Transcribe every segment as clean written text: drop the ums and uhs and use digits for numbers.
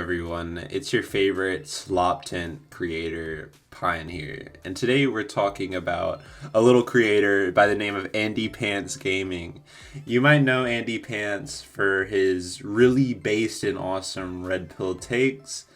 everyone. It's your favorite slop tent creator, Pine here. And today we're talking about a little creator by the name of Andy Pants Gaming. You might know Andy Pants for his really based and awesome Red Pill takes.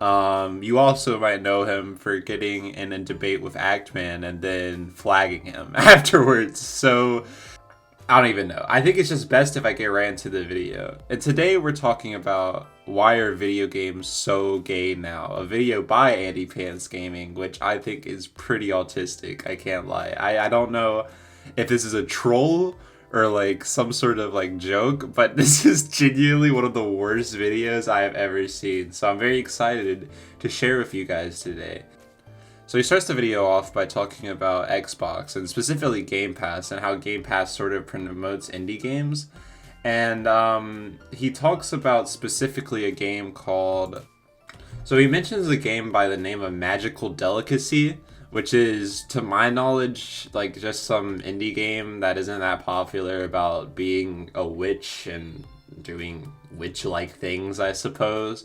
You also might know him for getting in a debate with Actman and then flagging him afterwards. So I don't even know. I think it's just best if I get right into the video. And today we're talking about why are video games so gay now? A video by Andy Pants Gaming, which I think is pretty autistic. I can't lie. I don't know if this is a troll or like some sort of like joke, but this is genuinely one of the worst videos I have ever seen. So I'm very excited to share with you guys today. So he starts the video off by talking about Xbox and specifically Game Pass and how Game Pass sort of promotes indie games. And he talks about specifically a game called... So he mentions a game by the name of Magical Delicacy, which is, to my knowledge, like just some indie game that isn't that popular about being a witch and doing witch-like things, I suppose.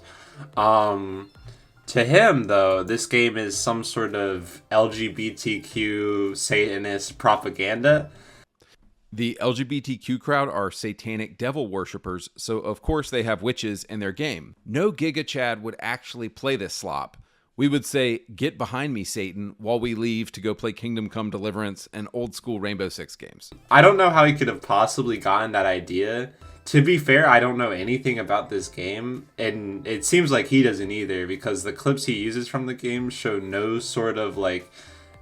To him, though, this game is some sort of LGBTQ Satanist propaganda. The LGBTQ crowd are satanic devil worshippers, so of course they have witches in their game. No Giga Chad would actually play this slop. We would say, "Get behind me, Satan," while we leave to go play Kingdom Come Deliverance and old school Rainbow Six games. I don't know how he could have possibly gotten that idea. To be fair, I don't know anything about this game, and it seems like he doesn't either, because the clips he uses from the game show no sort of like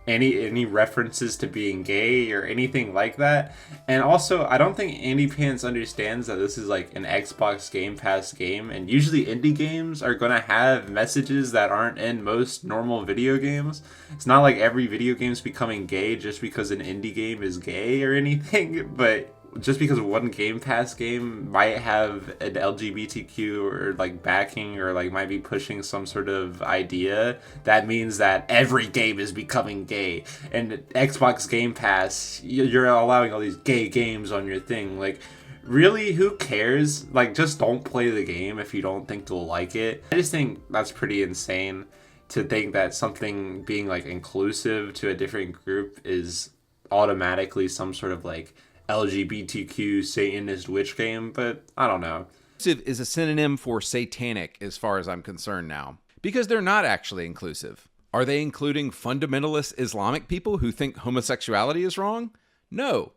any references to being gay or anything like that. And also, I don't think Andy Pants understands that this is like an Xbox Game Pass game, and usually indie games are gonna have messages that aren't in most normal video games. It's not like every video game's becoming gay just because an indie game is gay or anything, but just because one Game Pass game might have an LGBTQ or like backing or like might be pushing some sort of idea, that means that every game is becoming gay. And Xbox Game Pass, you're allowing all these gay games on your thing. Like, really, who cares? Like, just don't play the game if you don't think you'll like it. I just think that's pretty insane to think that something being like inclusive to a different group is automatically some sort of like LGBTQ Satanist witch game, but I don't know. Inclusive is a synonym for satanic as far as I'm concerned now, because they're not actually inclusive. Are they including fundamentalist Islamic people who think homosexuality is wrong? No.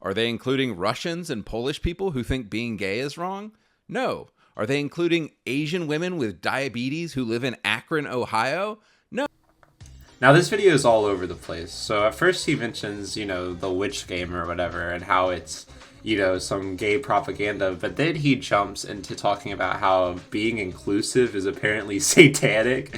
Are they including Russians and Polish people who think being gay is wrong? No. Are they including Asian women with diabetes who live in Akron, Ohio? No. Now, this video is all over the place. So at first he mentions, the witch game or whatever, and how it's, some gay propaganda. But then he jumps into talking about how being inclusive is apparently satanic,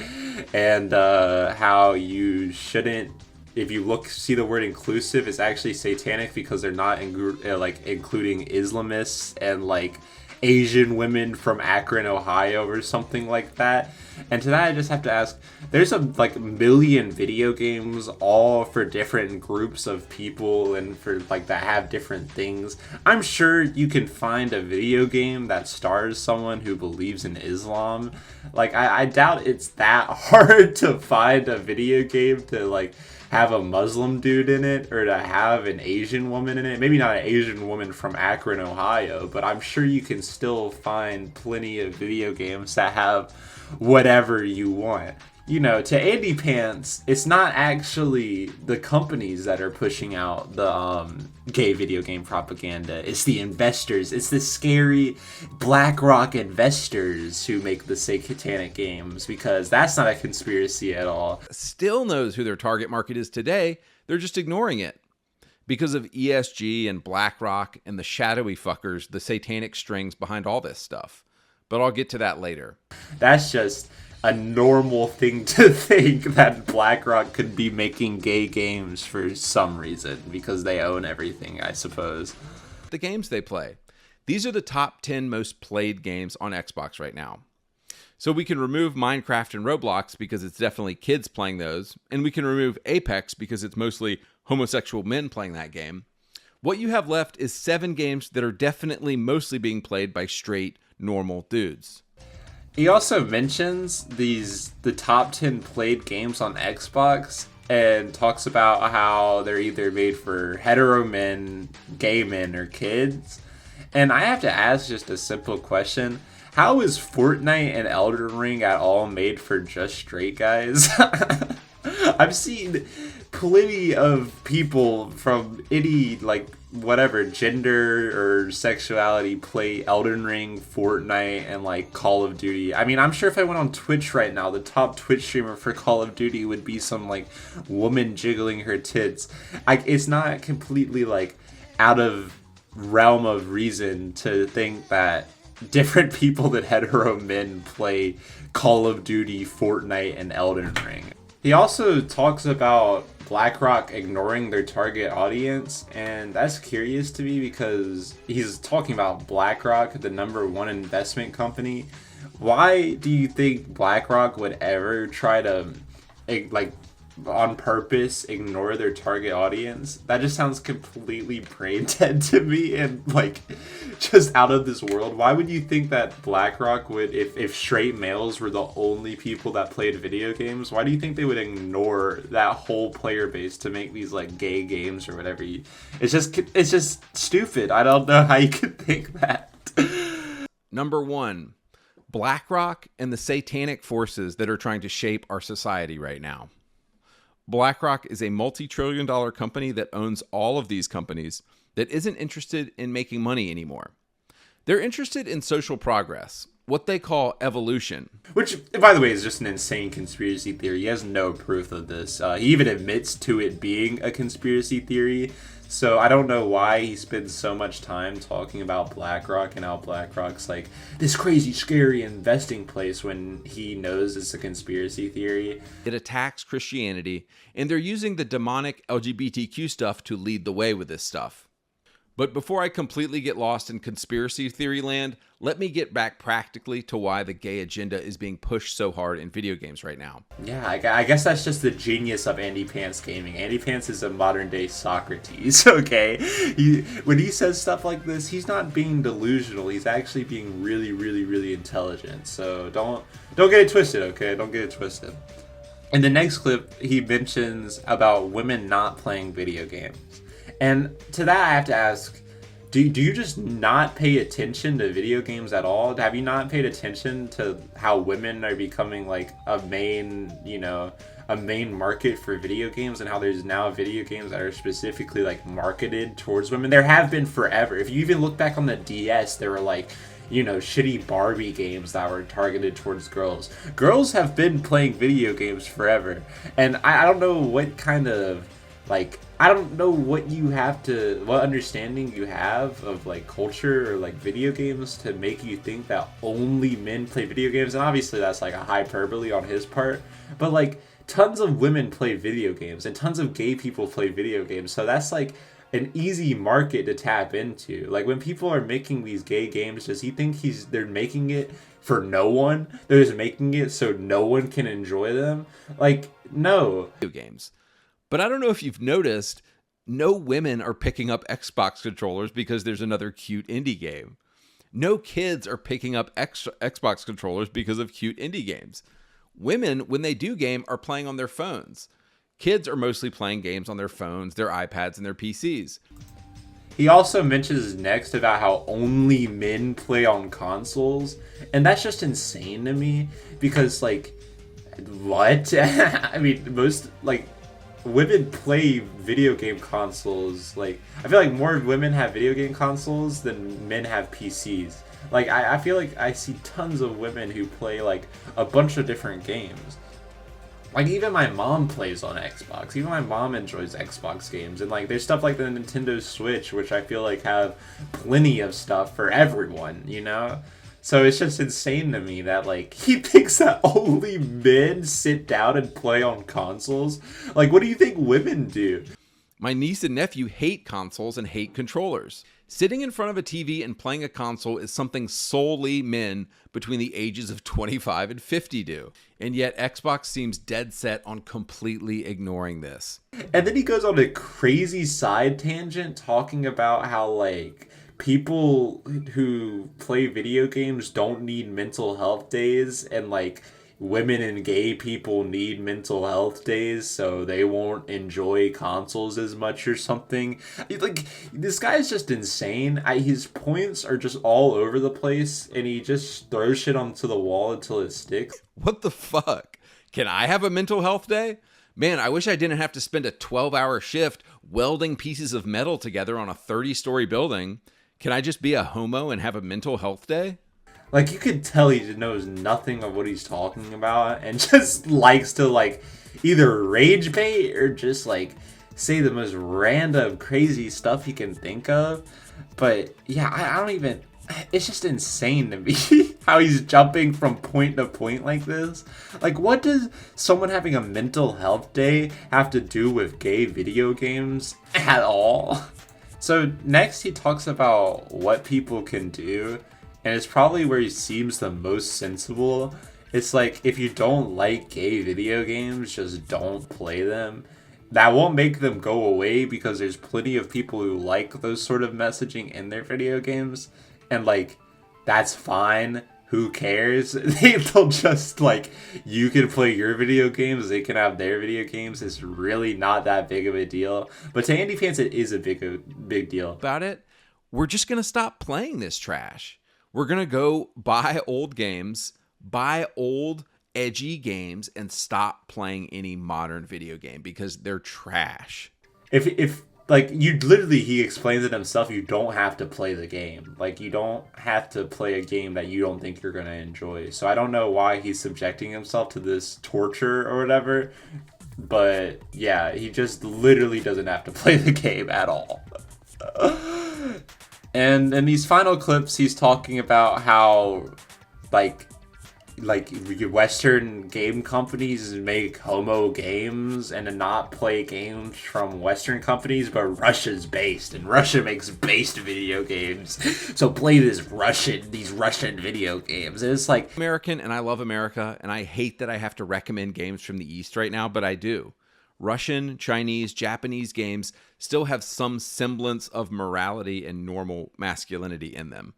and how you shouldn't, if you see the word inclusive, it's actually satanic because they're not including Islamists and like Asian women from Akron, Ohio or something like that. And to that I just have to ask, there's a million video games all for different groups of people and for that have different things. I'm sure you can find a video game that stars someone who believes in Islam. I doubt it's that hard to find a video game to have a Muslim dude in it or to have an Asian woman in it. Maybe not an Asian woman from Akron, Ohio, but I'm sure you can still find plenty of video games that have whatever you want. To Andy Pants, it's not actually the companies that are pushing out the gay video game propaganda. It's the investors. It's the scary BlackRock investors who make the satanic games, because that's not a conspiracy at all. Still knows who their target market is today. They're just ignoring it because of ESG and BlackRock and the shadowy fuckers, the satanic strings behind all this stuff. But I'll get to that later. That's just a normal thing to think, that BlackRock could be making gay games for some reason, because they own everything, I suppose. The games they play. These are the top 10 most played games on Xbox right now. So we can remove Minecraft and Roblox because it's definitely kids playing those, and we can remove Apex because it's mostly homosexual men playing that game. What you have left is 7 games that are definitely mostly being played by straight, normal dudes. He also mentions the top 10 played games on Xbox and talks about how they're either made for hetero men, gay men, or kids. And I have to ask just a simple question. How is Fortnite and Elden Ring at all made for just straight guys? I've seen plenty of people from any, like, whatever gender or sexuality play Elden Ring, Fortnite, and like Call of Duty. I mean, I'm sure if I went on Twitch right now, the top Twitch streamer for Call of Duty would be some like woman jiggling her tits. It's not completely like out of realm of reason to think that different people than hetero men play Call of Duty, Fortnite, and Elden Ring. He also talks about BlackRock ignoring their target audience, and that's curious to me because he's talking about BlackRock, the #1 investment company. Why do you think BlackRock would ever try to, like, on purpose ignore their target audience? That just sounds completely brain dead to me and like just out of this world. Why would you think that BlackRock would, if straight males were the only people that played video games, why do you think they would ignore that whole player base to make these like gay games or whatever? It's just stupid. I don't know how you could think that. #1, BlackRock and the satanic forces that are trying to shape our society right now. BlackRock is a multi-trillion-dollar company that owns all of these companies that isn't interested in making money anymore. They're interested in social progress, what they call evolution. Which, by the way, is just an insane conspiracy theory. He has no proof of this. He even admits to it being a conspiracy theory. So I don't know why he spends so much time talking about BlackRock and how BlackRock's like this crazy, scary investing place when he knows it's a conspiracy theory. It attacks Christianity, and they're using the demonic LGBTQ stuff to lead the way with this stuff. But before I completely get lost in conspiracy theory land, let me get back practically to why the gay agenda is being pushed so hard in video games right now. Yeah, I guess that's just the genius of Andy Pants Gaming. Andy Pants is a modern day Socrates, okay? When he says stuff like this, he's not being delusional. He's actually being really, really, really intelligent. So don't get it twisted, okay? Don't get it twisted. In the next clip, he mentions about women not playing video games. And to that, I have to ask, do you just not pay attention to video games at all? Have you not paid attention to how women are becoming like a main market for video games, and how there's now video games that are specifically like marketed towards women? There have been forever. If you even look back on the DS, there were like, shitty Barbie games that were targeted towards girls. Girls have been playing video games forever. And I don't know what kind of I don't know what understanding you have of like culture or like video games to make you think that only men play video games. And obviously that's like a hyperbole on his part, but like tons of women play video games and tons of gay people play video games. So that's like an easy market to tap into. Like when people are making these gay games, does he think they're making it for no one? They're just making it so no one can enjoy them? Like, no. Video games. But I don't know if you've noticed, no women are picking up Xbox controllers because there's another cute indie game. No kids are picking up Xbox controllers because of cute indie games. Women, when they do game, are playing on their phones. Kids are mostly playing games on their phones, their iPads, and their PCs. He also mentions next about how only men play on consoles. And that's just insane to me because, like, what? I mean, most, like, women play video game consoles. Like, I feel like more women have video game consoles than men have PCs. Like, I feel like I see tons of women who play like a bunch of different games. Like, even my mom plays on Xbox. Even my mom enjoys Xbox games. And like, there's stuff like the Nintendo Switch, which I feel like have plenty of stuff for everyone, So it's just insane to me that, like, he thinks that only men sit down and play on consoles. Like, what do you think women do? My niece and nephew hate consoles and hate controllers. Sitting in front of a TV and playing a console is something solely men between the ages of 25 and 50 do. And yet Xbox seems dead set on completely ignoring this. And then he goes on a crazy side tangent talking about how, like, people who play video games don't need mental health days, and like women and gay people need mental health days so they won't enjoy consoles as much or something. Like, this guy's just insane. His points are just all over the place, and he just throws shit onto the wall until it sticks. What the fuck? Can I have a mental health day? Man, I wish I didn't have to spend a 12-hour shift welding pieces of metal together on a 30-story building. Can I just be a homo and have a mental health day? Like, you could tell he knows nothing of what he's talking about and just likes to, like, either rage bait or just, like, say the most random, crazy stuff he can think of. But, yeah, I don't even... It's just insane to me how he's jumping from point to point like this. Like, what does someone having a mental health day have to do with gay video games at all? So next he talks about what people can do, and it's probably where he seems the most sensible. It's like, if you don't like gay video games, just don't play them. That won't make them go away, because there's plenty of people who like those sort of messaging in their video games. And, like, that's fine. Who cares? They'll just, like, you can play your video games, they can have their video games. It's really not that big of a deal. But to Andy Pants, it is a big deal. About it, we're just going to stop playing this trash. We're going to go buy old games, buy old edgy games, and stop playing any modern video game because they're trash. If like, you literally, he explains it himself, you don't have to play the game. Like, you don't have to play a game that you don't think you're going to enjoy. So I don't know why he's subjecting himself to this torture or whatever. But yeah, he just literally doesn't have to play the game at all. And in these final clips, he's talking about how, like Western game companies make homo games and not play games from Western companies, but Russia's based, and Russia makes based video games. So play these Russian video games. And it's like, American, and I love America, and I hate that I have to recommend games from the East right now, but I do. Russian, Chinese, Japanese games still have some semblance of morality and normal masculinity in them.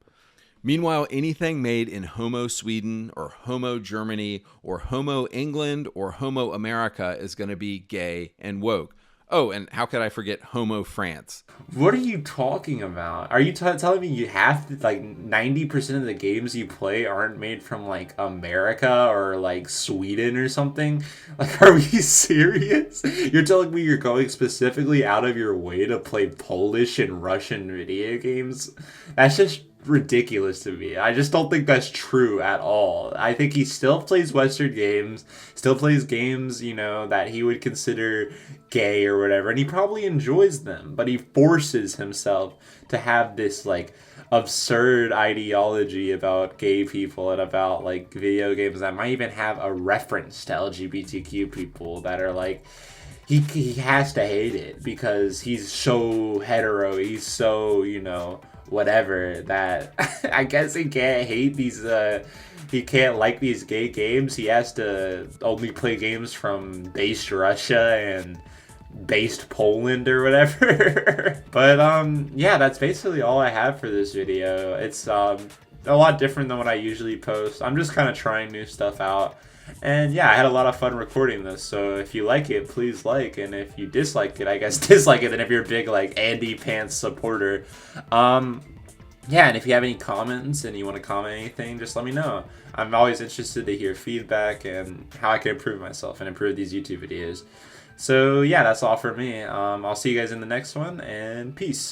Meanwhile, anything made in Homo Sweden or Homo Germany or Homo England or Homo America is going to be gay and woke. Oh, and how could I forget Homo France? What are you talking about? Are you telling me you have to, like, 90% of the games you play aren't made from, like, America or, like, Sweden or something? Like, are we serious? You're telling me you're going specifically out of your way to play Polish and Russian video games? That's just ridiculous to me. I just don't think that's true at all. I think he still plays Western games, still plays games, you know, that he would consider gay or whatever, and he probably enjoys them, but he forces himself to have this, like, absurd ideology about gay people and about, like, video games that might even have a reference to LGBTQ people that are like, he has to hate it because he's so hetero, he's so, you know, whatever, that I guess he can't hate these, he can't like these gay games. He has to only play games from based Russia and based Poland or whatever. But yeah, that's basically all I have for this video. It's a lot different than what I usually post. I'm just kind of trying new stuff out. And yeah, I had a lot of fun recording this, so if you like it, please like, and if you dislike it, I guess dislike it, and if you're a big, like, Andy Pants supporter, yeah, and if you have any comments and you want to comment anything, just let me know. I'm always interested to hear feedback and how I can improve myself and improve these YouTube videos. So yeah, that's all for me. I'll see you guys in the next one, and peace.